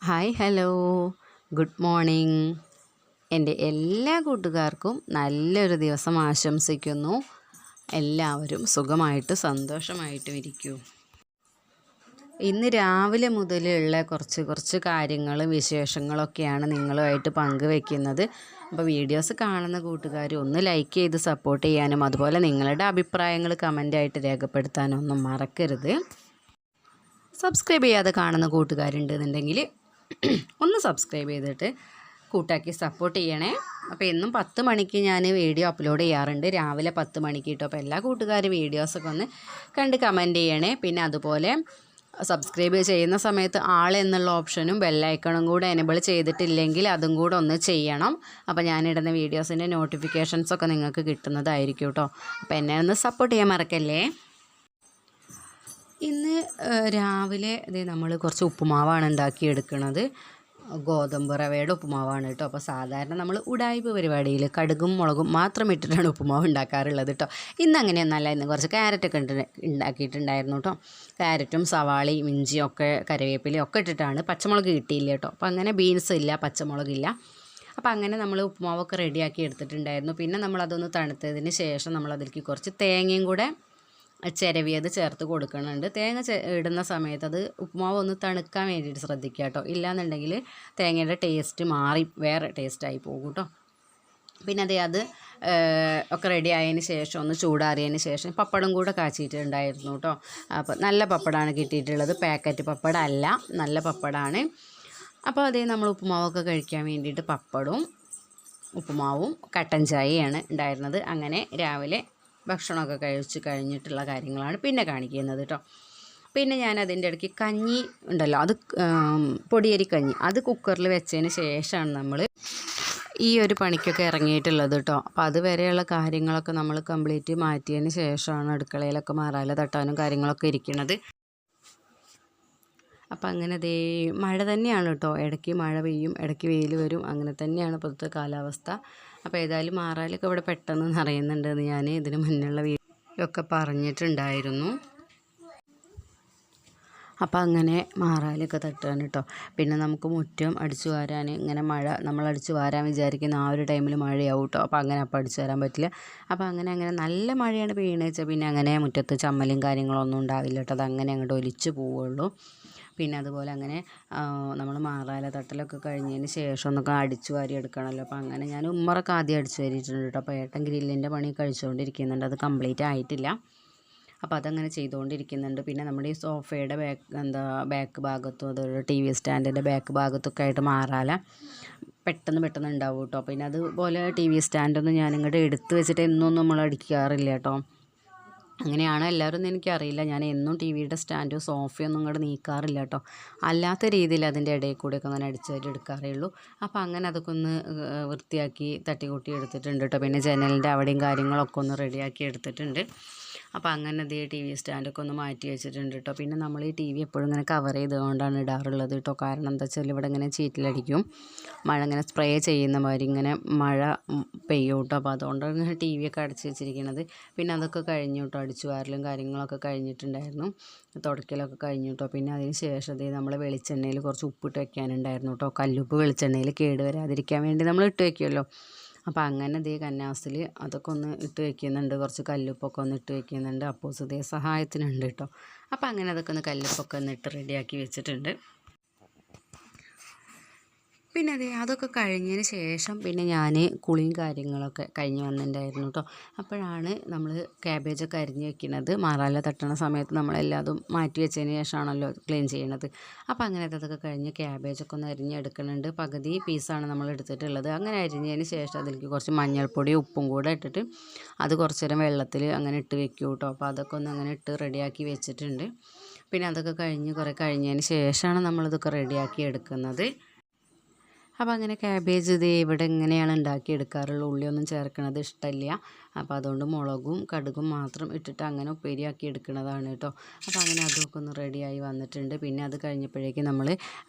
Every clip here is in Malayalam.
Hi hello good morning. എൻ്റെ എല്ലാ കൂട്ടുകാർക്കും നല്ലൊരു ദിവസം ആശംസിക്കുന്നു. എല്ലാവരും സുഖമായിട്ട് സന്തോഷമായിട്ടും ഇരിക്കൂ. ഇന്ന് രാവിലെ മുതലുള്ള കുറച്ച് കാര്യങ്ങളും വിശേഷങ്ങളൊക്കെയാണ് നിങ്ങളുമായിട്ട് പങ്കുവെക്കുന്നത്. അപ്പോൾ വീഡിയോസ് കാണുന്ന കൂട്ടുകാർ ഒന്ന് ലൈക്ക് ചെയ്ത് സപ്പോർട്ട് ചെയ്യാനും അതുപോലെ നിങ്ങളുടെ അഭിപ്രായങ്ങൾ കമൻ്റായിട്ട് രേഖപ്പെടുത്താനൊന്നും മറക്കരുത്. സബ്സ്ക്രൈബ് ചെയ്യാതെ കാണുന്ന കൂട്ടുകാരുണ്ടെന്നുണ്ടെങ്കിൽ ഒന്ന് സബ്സ്ക്രൈബ് ചെയ്തിട്ട് കൂട്ടാക്കി സപ്പോർട്ട് ചെയ്യണേ. അപ്പോൾ എന്നും 10 മണിക്ക് ഞാൻ വീഡിയോ അപ്ലോഡ് ചെയ്യാറുണ്ട്, രാവിലെ 10 മണിക്ക് കേട്ടോ. അപ്പോൾ എല്ലാ കൂട്ടുകാരും വീഡിയോസൊക്കെ ഒന്ന് കണ്ട് കമൻറ്റ് ചെയ്യണേ. പിന്നെ അതുപോലെ സബ്സ്ക്രൈബ് ചെയ്യുന്ന സമയത്ത് ആൾ എന്നുള്ള ഓപ്ഷനും ബെല്ലൈക്കണും കൂടെ എനേബിൾ ചെയ്തിട്ടില്ലെങ്കിൽ അതും കൂടെ ഒന്ന് ചെയ്യണം. അപ്പോൾ ഞാനിടുന്ന വീഡിയോസിൻ്റെ നോട്ടിഫിക്കേഷൻസൊക്കെ നിങ്ങൾക്ക് കിട്ടുന്നതായിരിക്കും കേട്ടോ. അപ്പോൾ എന്നെ ഒന്ന് സപ്പോർട്ട് ചെയ്യാൻ മറക്കല്ലേ. ഇന്ന് രാവിലെ നമ്മൾ കുറച്ച് ഉപ്പുമാവാണ് ഉണ്ടാക്കിയെടുക്കുന്നത്. ഗോതമ്പ് റവയുടെ ഉപ്പുമാവാണ് കേട്ടോ. അപ്പോൾ സാധാരണ നമ്മൾ ഉടായ്പ പരിപാടിയിൽ കടുകും മുളകും മാത്രം ഇട്ടിട്ടാണ് ഉപ്പുമാവ് ഉണ്ടാക്കാറുള്ളത് കേട്ടോ. ഇന്ന് അങ്ങനെയൊന്നല്ല. ഇന്ന് കുറച്ച് ക്യാരറ്റൊക്കെ ഉണ്ടാക്കിയിട്ടുണ്ടായിരുന്നു കേട്ടോ. ക്യാരറ്റും സവാളയും ഇഞ്ചിയും ഒക്കെ കറിവേപ്പിലയും ഒക്കെ ഇട്ടിട്ടാണ്. പച്ചമുളക് കിട്ടിയില്ല കേട്ടോ. അപ്പോൾ അങ്ങനെ ബീൻസ് ഇല്ല, പച്ചമുളകില്ല. അപ്പോൾ അങ്ങനെ നമ്മൾ ഉപ്പുമാവൊക്കെ റെഡിയാക്കി എടുത്തിട്ടുണ്ടായിരുന്നു. പിന്നെ നമ്മളതൊന്ന് തണുത്തതിന് ശേഷം നമ്മളതിലേക്ക് കുറച്ച് തേങ്ങയും കൂടെ ചിരവിയത് ചേർത്ത് കൊടുക്കുന്നുണ്ട്. തേങ്ങ ഇടുന്ന സമയത്ത് അത് ഉപ്പുമാവ് ഒന്ന് തണുക്കാൻ വേണ്ടിയിട്ട് ശ്രദ്ധിക്കുക കേട്ടോ. ഇല്ലാന്നുണ്ടെങ്കിൽ തേങ്ങയുടെ ടേസ്റ്റ് മാറി വേറെ ടേസ്റ്റായി പോകും കേട്ടോ. പിന്നെ അത് ഒക്കെ റെഡി ആയതിന് ശേഷം ഒന്ന് ചൂടാറിയതിന് ശേഷം പപ്പടം കൂടെ കാച്ചിട്ടുണ്ടായിരുന്നു കേട്ടോ. അപ്പോൾ നല്ല പപ്പടമാണ് കിട്ടിയിട്ടുള്ളത്, പാക്കറ്റ് പപ്പടം അല്ല, നല്ല പപ്പടമാണ്. അപ്പോൾ നമ്മൾ ഉപ്പുമാവൊക്കെ കഴിക്കാൻ വേണ്ടിയിട്ട് പപ്പടവും ഉപ്പുമാവും കട്ടൻ ചായയാണ് ഉണ്ടായിരുന്നത്. അങ്ങനെ രാവിലെ ഭക്ഷണമൊക്കെ കഴിച്ച് കഴിഞ്ഞിട്ടുള്ള കാര്യങ്ങളാണ് പിന്നെ കാണിക്കുന്നത് കേട്ടോ. പിന്നെ ഞാൻ അതിൻ്റെ ഇടയ്ക്ക് കഞ്ഞി ഉണ്ടല്ലോ, അത് പൊടിയരി കഞ്ഞി, അത് കുക്കറിൽ വെച്ചതിന് ശേഷമാണ് നമ്മൾ ഈ ഒരു പണിക്കൊക്കെ ഇറങ്ങിയിട്ടുള്ളത് കേട്ടോ. അപ്പോൾ അതുവരെയുള്ള കാര്യങ്ങളൊക്കെ നമ്മൾ കംപ്ലീറ്റ് മാറ്റിയതിന് ശേഷമാണ് അടുക്കളയിലൊക്കെ മാറാല തട്ടാനും കാര്യങ്ങളൊക്കെ ഇരിക്കുന്നത്. അപ്പം അങ്ങനെ മഴ തന്നെയാണ് കേട്ടോ. ഇടയ്ക്ക് മഴ പെയ്യും, ഇടയ്ക്ക് വെയിൽ വരും, അങ്ങനെ തന്നെയാണ് ഇപ്പോഴത്തെ കാലാവസ്ഥ. അപ്പോൾ ഏതായാലും മാറാലൊക്കെ ഇവിടെ പെട്ടെന്ന് നിറയുന്നുണ്ടെന്ന് ഞാൻ ഇതിന് മുന്നുള്ള വീഡിയോയൊക്കെ പറഞ്ഞിട്ടുണ്ടായിരുന്നു. അപ്പം അങ്ങനെ മാറാലൊക്കെ തട്ടുകയാണ് കേട്ടോ. പിന്നെ നമുക്ക് മുറ്റം അടിച്ചു വാരാൻ ഇങ്ങനെ നമ്മൾ അടിച്ചു വാരാൻ വിചാരിക്കുന്ന ആ ഒരു ടൈമിൽ മഴയാവും കേട്ടോ. അപ്പോൾ അങ്ങനെ അടിച്ചു വരാൻ പറ്റില്ല. അപ്പോൾ അങ്ങനെ നല്ല മഴയാണ് പെയ്യണമെന്ന് വെച്ചാൽ പിന്നെ അങ്ങനെ മുറ്റത്ത് ചമ്മലും കാര്യങ്ങളൊന്നും ഉണ്ടാവില്ല കേട്ടോ. അതങ്ങനെ അങ്ങോട്ട് ഒലിച്ച് പോവുള്ളൂ. പിന്നെ അതുപോലെ അങ്ങനെ നമ്മൾ മാറാല തട്ടലൊക്കെ കഴിഞ്ഞതിന് ശേഷം ഒന്നൊക്കെ അടിച്ചു വാരി എടുക്കണമല്ലോ. അപ്പോൾ അങ്ങനെ ഞാൻ ഉമ്മറൊക്കെ ആദ്യം അടിച്ചു വാരിയിട്ടുണ്ട് കേട്ടോ. അപ്പോൾ ഏട്ടൻ ഗ്രില്ലിൻ്റെ പണി കഴിച്ചുകൊണ്ടിരിക്കുന്നുണ്ട്, അത് കംപ്ലീറ്റ് ആയിട്ടില്ല. അപ്പോൾ അതങ്ങനെ ചെയ്തുകൊണ്ടിരിക്കുന്നുണ്ട്. പിന്നെ നമ്മുടെ ഈ സോഫയുടെ ബാക്ക് ഭാഗത്തും അതുപോലെ TV സ്റ്റാൻഡിൻ്റെ ബാക്ക് ഭാഗത്തൊക്കെ ആയിട്ട് മാറാല പെട്ടെന്ന് ഉണ്ടാവും കേട്ടോ. പിന്നെ അതുപോലെ TV സ്റ്റാൻഡൊന്നും ഞാനിങ്ങോട്ട് എടുത്ത് വെച്ചിട്ട് എന്നൊന്നും നമ്മൾ അടിക്കാറില്ല കേട്ടോ. അങ്ങനെയാണ് എല്ലാവരും എനിക്കറിയില്ല. ഞാൻ എന്നും TVയുടെ സ്റ്റാൻഡും സോഫയൊന്നും ഇങ്ങോട്ട് നീക്കാറില്ല കേട്ടോ. അല്ലാത്ത രീതിയിൽ അതിൻ്റെ ഇടയിൽ കൂടെയൊക്കെ അങ്ങനെ അടിച്ചായിട്ട് എടുക്കാറേ ഉള്ളൂ. അപ്പോൾ അങ്ങനെ അതൊക്കെ ഒന്ന് വൃത്തിയാക്കി തട്ടിക്കൂട്ടി എടുത്തിട്ടുണ്ട് കേട്ടോ. പിന്നെ ജനലിൻ്റെ അവിടെയും കാര്യങ്ങളൊക്കെ ഒന്ന് റെഡിയാക്കി എടുത്തിട്ടുണ്ട്. അപ്പോൾ അങ്ങനെ TV സ്റ്റാൻഡൊക്കെ ഒന്ന് മാറ്റി വെച്ചിട്ടുണ്ട് കേട്ടോ. പിന്നെ നമ്മൾ ഈ TV എപ്പോഴും ഇങ്ങനെ കവർ ചെയ്തുകൊണ്ടാണ് ഇടാറുള്ളത് കേട്ടോ. കാരണം എന്താ വെച്ചാൽ ഇവിടെ ഇങ്ങനെ ചീറ്റിലടിക്കും, മഴ ഇങ്ങനെ സ്പ്രേ ചെയ്യുന്ന മാതിരി ഇങ്ങനെ മഴ പെയ്യും കേട്ടോ. അപ്പോൾ അതുകൊണ്ടാണ് TV ഒക്കെ അടച്ച് വെച്ചിരിക്കുന്നത്. പിന്നെ അതൊക്കെ കഴിഞ്ഞു കേട്ടോ. അടിച്ചു വാരലും കാര്യങ്ങളൊക്കെ കഴിഞ്ഞിട്ടുണ്ടായിരുന്നു, തുടയ്ക്കലൊക്കെ കഴിഞ്ഞു കേട്ടോ. പിന്നെ അതിന് ശേഷം നമ്മൾ വെളിച്ചെണ്ണയിൽ കുറച്ച് ഉപ്പിട്ട് വെക്കാനുണ്ടായിരുന്നു കേട്ടോ. കല്ലുപ്പ് വെളിച്ചെണ്ണയിൽ കേട് വരാതിരിക്കാൻ വേണ്ടി നമ്മൾ ഇട്ട് വയ്ക്കുമല്ലോ. അപ്പോൾ അങ്ങനെ കന്നാസിൽ അതൊക്കെ ഒന്ന് ഇട്ട് വയ്ക്കുന്നുണ്ട്, കുറച്ച് കല്ലുപ്പൊക്കെ ഒന്ന് ഇട്ട് വയ്ക്കുന്നുണ്ട്. അപ്പോൾ സഹായത്തിനുണ്ട് കേട്ടോ. അപ്പോൾ അങ്ങനെ അതൊക്കെ ഒന്ന് കല്ലുപ്പൊക്കെ ഒന്ന് ഇട്ട് റെഡിയാക്കി വെച്ചിട്ടുണ്ട്. പിന്നെ അതൊക്കെ കഴിഞ്ഞതിന് ശേഷം പിന്നെ ഞാൻ കുളിയും കാര്യങ്ങളൊക്കെ കഴിഞ്ഞ് വന്നിട്ടുണ്ടായിരുന്നു കേട്ടോ. അപ്പോഴാണ് നമ്മൾ ക്യാബേജൊക്കെ അരിഞ്ഞ് വെക്കുന്നത്. മാറാല തട്ടണ സമയത്ത് നമ്മളെല്ലാതും മാറ്റി വെച്ചതിന് ശേഷമാണല്ലോ ക്ലീൻ ചെയ്യണത്. അപ്പോൾ അങ്ങനെ അതൊക്കെ കഴിഞ്ഞ് ക്യാബേജൊക്കെ ഒന്ന് അരിഞ്ഞെടുക്കുന്നുണ്ട്. പകുതി പീസാണ് നമ്മൾ എടുത്തിട്ടുള്ളത്. അങ്ങനെ അരിഞ്ഞതിന് ശേഷം അതിലേക്ക് കുറച്ച് മഞ്ഞൾപ്പൊടി ഉപ്പും കൂടെ ഇട്ടിട്ട് അത് കുറച്ച് നേരം വെള്ളത്തിൽ അങ്ങനെ ഇട്ട് വെക്കും കേട്ടോ. അപ്പോൾ അതൊക്കെ ഒന്ന് അങ്ങനെ ഇട്ട് റെഡിയാക്കി വെച്ചിട്ടുണ്ട്. പിന്നെ അതൊക്കെ കുറേ കഴിഞ്ഞതിന് ശേഷമാണ് നമ്മളിതൊക്കെ റെഡിയാക്കി എടുക്കുന്നത്. അപ്പോൾ അങ്ങനെ ക്യാബേജ് ഇവിടെ ഇങ്ങനെയാണ് ഉണ്ടാക്കിയെടുക്കാറുള്ളത്. ഉള്ളിയൊന്നും ചേർക്കണത് ഇഷ്ടമില്ല. അപ്പോൾ അതുകൊണ്ട് മുളകും കടുകും മാത്രം ഇട്ടിട്ട് അങ്ങനെ ഉപ്പേരിയാക്കി എടുക്കുന്നതാണ് കേട്ടോ. അപ്പോൾ അങ്ങനെ അതൊക്കെ ഒന്ന് റെഡിയായി വന്നിട്ടുണ്ട്. പിന്നെ അത് കഴിഞ്ഞപ്പോഴേക്കും നമ്മൾ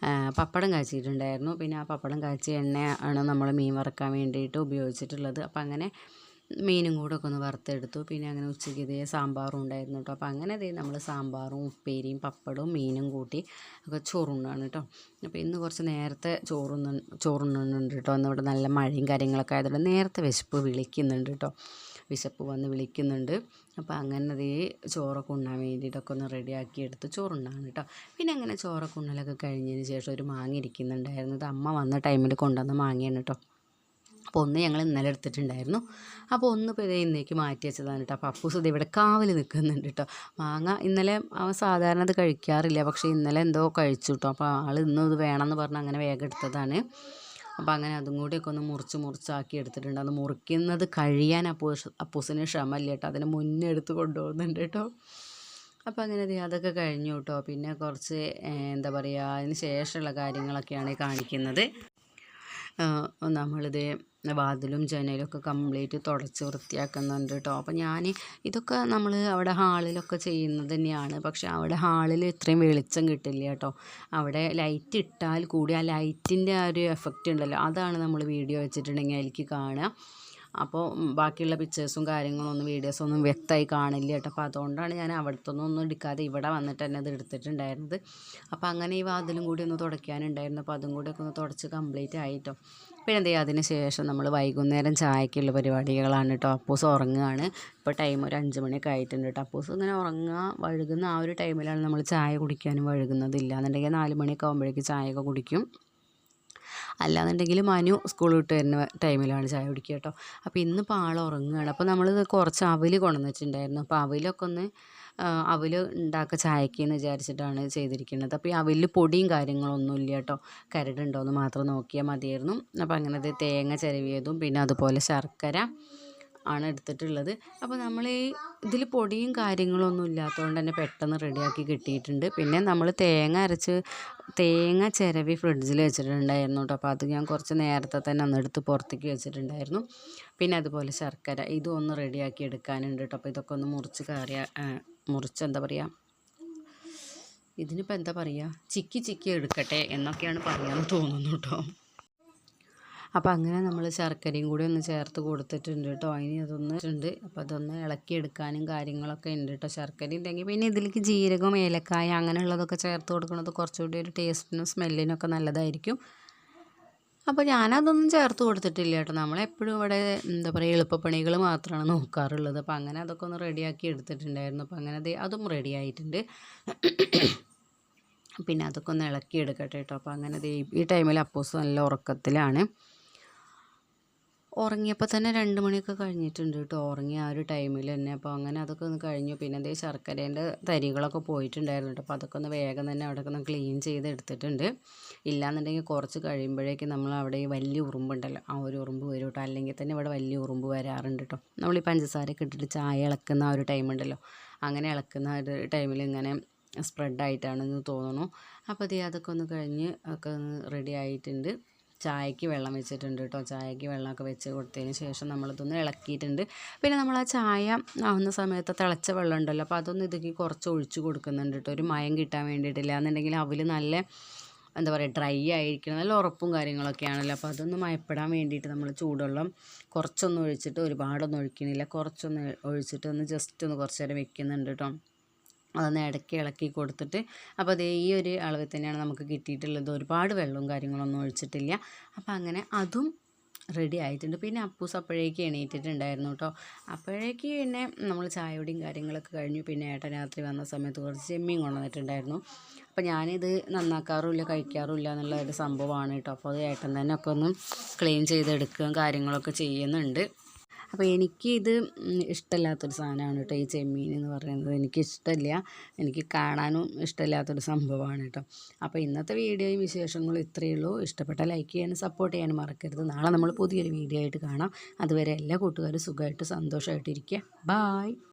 പപ്പടം കാച്ചിട്ടുണ്ടായിരുന്നു. പിന്നെ ആ പപ്പടം കാച്ചിയ എണ്ണ ആണ് നമ്മൾ മീൻ വറുക്കാൻ വേണ്ടിയിട്ട് ഉപയോഗിച്ചിട്ടുള്ളത്. അപ്പോൾ അങ്ങനെ മീനും കൂടെ ഒക്കെ ഒന്ന് വറുത്തെടുത്തു. പിന്നെ അങ്ങനെ ഉച്ചയ്ക്ക് ഇതേ സാമ്പാറും ഉണ്ടായിരുന്നു കേട്ടോ. അപ്പോൾ അങ്ങനെ ഇതേ നമ്മൾ സാമ്പാറും ഉപ്പേരിയും പപ്പടവും മീനും കൂട്ടി ഒക്കെ ചോറുണ്ണാണ് കേട്ടോ. അപ്പോൾ ഇന്ന് കുറച്ച് നേരത്തെ ചോറുണ്ണുന്നുണ്ട് കേട്ടോ. ഇന്നിവിടെ നല്ല മഴയും കാര്യങ്ങളൊക്കെ ആയതുകൊണ്ട് നേരത്തെ വിളിക്കുന്നുണ്ട് കേട്ടോ. വിശപ്പ് വന്ന് വിളിക്കുന്നുണ്ട്. അപ്പോൾ അങ്ങനെ അതേ ചോറൊക്കെ ഉണ്ണാൻ വേണ്ടിയിട്ടൊക്കെ ഒന്ന് റെഡിയാക്കി എടുത്ത് ചോറുണ്ണാണ് കേട്ടോ. പിന്നെ അങ്ങനെ ചോറൊക്കെ ഉണ്ണലൊക്കെ കഴിഞ്ഞതിന് ശേഷം ഒരു മാങ്ങ ഇരിക്കുന്നുണ്ടായിരുന്നു. ഇത് അമ്മ വന്ന ടൈമിൽ കൊണ്ടുവന്ന മാങ്ങയാണ് കേട്ടോ. അപ്പോൾ ഒന്ന് ഞങ്ങൾ ഇന്നലെ എടുത്തിട്ടുണ്ടായിരുന്നു. അപ്പോൾ ഒന്ന് ഇപ്പോൾ ഇന്നേക്ക് മാറ്റി വെച്ചതാണ് കേട്ടോ. അപ്പോൾ അപ്പൂസ് ഇത് ഇവിടെ കാവൽ നിൽക്കുന്നുണ്ട് കേട്ടോ. മാങ്ങ ഇന്നലെ അവൻ സാധാരണ അത് കഴിക്കാറില്ല, പക്ഷേ ഇന്നലെ എന്തോ കഴിച്ചു കേട്ടോ. അപ്പോൾ ആൾ ഇന്നും ഇത് വേണമെന്ന് പറഞ്ഞ് അങ്ങനെ വേഗം എടുത്തതാണ്. അപ്പോൾ അങ്ങനെ അതും കൂടിയൊക്കെ ഒന്ന് മുറിച്ചാക്കി എടുത്തിട്ടുണ്ട്. അത് മുറിക്കുന്നത് കഴിയാൻ അപ്പൂസിന് ക്ഷമയില്ല കേട്ടോ. അതിന് മുന്നേ എടുത്ത് കൊണ്ടുപോകുന്നുണ്ട് കേട്ടോ. അപ്പോൾ അങ്ങനെ അതൊക്കെ കഴിഞ്ഞു കേട്ടോ. പിന്നെ കുറച്ച് എന്താ പറയുക, അതിന് ശേഷമുള്ള കാര്യങ്ങളൊക്കെയാണ് കാണിക്കുന്നത്. നമ്മളിത് വാതിലും ജനലൊക്കെ കംപ്ലീറ്റ് തുടച്ച് വൃത്തിയാക്കുന്നുണ്ട് കേട്ടോ. അപ്പോൾ ഞാൻ ഇതൊക്കെ നമ്മൾ അവിടെ ഹാളിലൊക്കെ ചെയ്യുന്നത് തന്നെയാണ്. പക്ഷേ അവിടെ ഹാളിൽ ഇത്രയും വെളിച്ചം കിട്ടില്ല കേട്ടോ. അവിടെ ലൈറ്റ് ഇട്ടാൽ കൂടി ആ ലൈറ്റിൻ്റെ ആ ഒരു എഫക്റ്റ് ഉണ്ടല്ലോ, അതാണ് നമ്മൾ വീഡിയോ വെച്ചിട്ടുണ്ടെങ്കിൽ അതിലേക്ക് കാണുക. അപ്പോൾ ബാക്കിയുള്ള പിക്ചേഴ്സും കാര്യങ്ങളൊന്നും വീഡിയോസൊന്നും വ്യക്തമായി കാണില്ല കേട്ടോ. അപ്പോൾ അതുകൊണ്ടാണ് ഞാൻ അവിടുത്തൊന്നും എടുക്കാതെ ഇവിടെ വന്നിട്ട് തന്നെ അത് എടുത്തിട്ടുണ്ടായിരുന്നത്. അപ്പോൾ അങ്ങനെ ഈ വാതിലും കൂടി ഒന്ന് തുടയ്ക്കാനുണ്ടായിരുന്നു. അപ്പോൾ അതും കൂടി ഒക്കെ ഒന്ന് തുടച്ച് കംപ്ലീറ്റ് ആയിട്ടോ. പിന്നെ എന്ത് ചെയ്യുക, അതിന് ശേഷം നമ്മൾ വൈകുന്നേരം ചായക്കുള്ള പരിപാടികളാണ് കേട്ടോ. അപ്പൂസ് ഉറങ്ങുകയാണ്. ഇപ്പോൾ ടൈം ഒരു 5 മണിയൊക്കെ ആയിട്ടുണ്ട് കേട്ടോ. അപ്പൂസ് ഇങ്ങനെ വഴുകുന്ന ആ ഒരു ടൈമിലാണ് നമ്മൾ ചായ കുടിക്കാനും വഴുകുന്നതില്ല എന്നുണ്ടെങ്കിൽ 4 മണിയൊക്കെ ആകുമ്പോഴേക്ക് ചായയൊക്കെ കുടിക്കും. അല്ലാന്നുണ്ടെങ്കിൽ മനു സ്കൂൾ വിട്ട് വരുന്ന ടൈമിലാണ് ചായ കുടിക്കുക കേട്ടോ. അപ്പോൾ ഇന്നിപ്പോൾ ആൾ ഉറങ്ങുകയാണ്. അപ്പോൾ നമ്മളിത് കുറച്ച് അവൽ കൊണ്ടുവന്ന് വെച്ചിട്ടുണ്ടായിരുന്നു. അപ്പോൾ അവലൊക്കെ ഒന്ന് ഉണ്ടാക്കുക ചായക്ക് എന്ന് വിചാരിച്ചിട്ടാണ് ചെയ്തിരിക്കുന്നത്. അപ്പോൾ ഈ അവലിൽ പൊടിയും കാര്യങ്ങളൊന്നും ഇല്ല കേട്ടോ. കരടുണ്ടോ എന്ന് മാത്രം നോക്കിയാൽ മതിയായിരുന്നു. അപ്പോൾ അങ്ങനെ ഇത് തേങ്ങ ചിരവിയതും പിന്നെ അതുപോലെ ശർക്കര ആണ് എടുത്തിട്ടുള്ളത്. അപ്പോൾ നമ്മൾ ഈ ഇതിൽ പൊടിയും കാര്യങ്ങളൊന്നും ഇല്ലാത്തതുകൊണ്ട് തന്നെ പെട്ടെന്ന് റെഡിയാക്കി കിട്ടിയിട്ടുണ്ട്. പിന്നെ നമ്മൾ തേങ്ങ ചിരവി ഫ്രിഡ്ജിൽ വെച്ചിട്ടുണ്ടായിരുന്നു കേട്ടോ. അപ്പോൾ അത് ഞാൻ കുറച്ച് നേരത്തെ തന്നെ ഒന്നെടുത്ത് പുറത്തേക്ക് വെച്ചിട്ടുണ്ടായിരുന്നു. പിന്നെ അതുപോലെ ശർക്കര ഇതും ഒന്ന് റെഡിയാക്കി എടുക്കാനുണ്ട് കേട്ടോ. അപ്പോൾ ഇതൊക്കെ ഒന്ന് മുറിച്ച് എന്താ പറയുക, ഇതിനിപ്പോൾ എന്താ പറയുക, ചിക്കി എടുക്കട്ടെ എന്നൊക്കെയാണ് പറയാമെന്ന് തോന്നുന്നു കേട്ടോ. അപ്പോൾ അങ്ങനെ നമ്മൾ ശർക്കരയും കൂടി ഒന്ന് ചേർത്ത് കൊടുത്തിട്ടുണ്ട് കേട്ടോ. അതിന് അതൊന്ന് ഉണ്ട്. അപ്പോൾ അതൊന്ന് ഇളക്കിയെടുക്കാനും കാര്യങ്ങളൊക്കെ ഉണ്ട് കേട്ടോ. ശർക്കര ഉണ്ടെങ്കിൽ പിന്നെ ഇതിലേക്ക് ജീരകം ഏലക്കായ അങ്ങനെയുള്ളതൊക്കെ ചേർത്ത് കൊടുക്കുന്നത് കുറച്ചുകൂടി ഒരു ടേസ്റ്റിനും സ്മെല്ലിനൊക്കെ നല്ലതായിരിക്കും. അപ്പോൾ ഞാനതൊന്നും ചേർത്ത് കൊടുത്തിട്ടില്ല കേട്ടോ. നമ്മളെപ്പോഴും ഇവിടെ എന്താ പറയുക എളുപ്പപ്പണികൾ മാത്രമാണ് നോക്കാറുള്ളത്. അപ്പോൾ അങ്ങനെ അതൊക്കെ ഒന്ന് റെഡിയാക്കി എടുത്തിട്ടുണ്ടായിരുന്നു. അപ്പോൾ അങ്ങനെ അതും റെഡി ആയിട്ടുണ്ട്. പിന്നെ അതൊക്കെ ഒന്ന് ഇളക്കിയെടുക്കട്ടെ കേട്ടോ. അപ്പോൾ അങ്ങനെ ഈ ടൈമിൽ അപ്പൂസ് നല്ല ഉറക്കത്തിലാണ്. ഉറങ്ങിയപ്പോൾ തന്നെ 2 മണിയൊക്കെ കഴിഞ്ഞിട്ടുണ്ട് കേട്ടോ. ഉറങ്ങിയ ആ ഒരു ടൈമിൽ തന്നെ. അപ്പോൾ അങ്ങനെ അതൊക്കെ ഒന്ന് കഴിഞ്ഞു. പിന്നെ ശർക്കരേൻ്റെ തരികളൊക്കെ പോയിട്ടുണ്ടായിരുന്നു കേട്ടോ. അപ്പോൾ അതൊക്കെ ഒന്ന് വേഗം തന്നെ അവിടെ ഒന്ന് ക്ലീൻ ചെയ്ത് എടുത്തിട്ടുണ്ട്. ഇല്ലാന്നുണ്ടെങ്കിൽ കുറച്ച് കഴിയുമ്പോഴേക്കും നമ്മൾ അവിടെ ഈ വലിയ ഉറുമ്പുണ്ടല്ലോ, ആ ഒരു ഉറുമ്പ് വരും കേട്ടോ. അല്ലെങ്കിൽ തന്നെ ഇവിടെ വലിയ ഉറുമ്പ് വരാറുണ്ട് കേട്ടോ. നമ്മൾ ഈ പഞ്ചസാരയൊക്കെ ഇട്ടിട്ട് ചായ ഇളക്കുന്ന ആ ഒരു ടൈമുണ്ടല്ലോ, അങ്ങനെ ഇളക്കുന്ന ഒരു ടൈമിൽ ഇങ്ങനെ സ്പ്രെഡായിട്ടാണെന്ന് തോന്നുന്നു. അപ്പോൾ അതൊക്കെ ഒന്ന് കഴിഞ്ഞ് ഒക്കെ ഒന്ന് റെഡി ആയിട്ടുണ്ട്. ചായക്ക് വെള്ളം വെച്ചിട്ടുണ്ട് കേട്ടോ. ചായക്ക് വെള്ളമൊക്കെ വെച്ച് കൊടുത്തതിന് ശേഷം നമ്മളിതൊന്ന് ഇളക്കിയിട്ടുണ്ട്. പിന്നെ നമ്മൾ ആ ചായ ആവുന്ന സമയത്ത് തിളച്ച വെള്ളം ഉണ്ടല്ലോ, അപ്പോൾ അതൊന്ന് ഇതിലേക്ക് കുറച്ച് ഒഴിച്ച് കൊടുക്കുന്നുണ്ട് കേട്ടോ. ഒരു മയം കിട്ടാൻ വേണ്ടിയിട്ടില്ല എന്നുണ്ടെങ്കിൽ അവൽ നല്ല എന്താ പറയുക ഡ്രൈ ആയിരിക്കണം, നല്ല ഉറപ്പും കാര്യങ്ങളൊക്കെയാണല്ലോ. അപ്പോൾ അതൊന്ന് മയപ്പെടാൻ വേണ്ടിയിട്ട് നമ്മൾ ചൂടുവെള്ളം കുറച്ചൊന്നും ഒഴിച്ചിട്ട്, ഒരുപാടൊന്നും ഒഴിക്കണില്ല, കുറച്ചൊന്ന് ഒഴിച്ചിട്ട് ഒന്ന് ജസ്റ്റ് ഒന്ന് കുറച്ച് നേരം വെക്കുന്നുണ്ട് കേട്ടോ. അതൊന്ന് ഇളക്കി കൊടുത്തിട്ട്, അപ്പോൾ ഈ ഒരു അളവിൽ തന്നെയാണ് നമുക്ക് കിട്ടിയിട്ടുള്ളത്. ഒരുപാട് വെള്ളവും കാര്യങ്ങളൊന്നും ഒഴിച്ചിട്ടില്ല. അപ്പോൾ അങ്ങനെ അതും റെഡി ആയിട്ടുണ്ട്. പിന്നെ അപ്പൂസ് അപ്പോഴേക്ക് എണീറ്റിട്ടുണ്ടായിരുന്നു കേട്ടോ. അപ്പോഴേക്ക് പിന്നെ നമ്മൾ ചായയോടെയും കാര്യങ്ങളൊക്കെ കഴിഞ്ഞു. പിന്നെ ഏട്ടൻ രാത്രി വന്ന സമയത്ത് കുറച്ച് ചെമ്മീൻ കൊണ്ടുവന്നിട്ടുണ്ടായിരുന്നു. അപ്പോൾ ഞാനിത് നന്നാക്കാറുമില്ല കഴിക്കാറുമില്ല എന്നുള്ള ഒരു സംഭവമാണ് കേട്ടോ. അപ്പോൾ അത് ഏട്ടൻ തന്നെ ഒക്കെ ഒന്ന് ക്ലീൻ ചെയ്തെടുക്കുകയും കാര്യങ്ങളൊക്കെ ചെയ്യുന്നുണ്ട്. അപ്പോൾ എനിക്കിത് ഇഷ്ടമില്ലാത്തൊരു സാധനമാണ് കേട്ടോ ഈ ചെമ്മീൻ എന്ന് പറയുന്നത്. എനിക്കിഷ്ടമില്ല, എനിക്ക് കാണാനും ഇഷ്ടമില്ലാത്തൊരു സംഭവമാണ് കേട്ടോ. അപ്പോൾ ഇന്നത്തെ വീഡിയോയും വിശേഷങ്ങളും ഇത്രയേ ഉള്ളൂ. ഇഷ്ടപ്പെട്ട ലൈക്ക് ചെയ്യാനും സപ്പോർട്ട് ചെയ്യാനും മറക്കരുത്. നാളെ നമ്മൾ പുതിയൊരു വീഡിയോ ആയിട്ട് കാണാം. അതുവരെ എല്ലാ കൂട്ടുകാരും സുഖമായിട്ട് സന്തോഷമായിട്ടിരിക്കുക. ബായ്.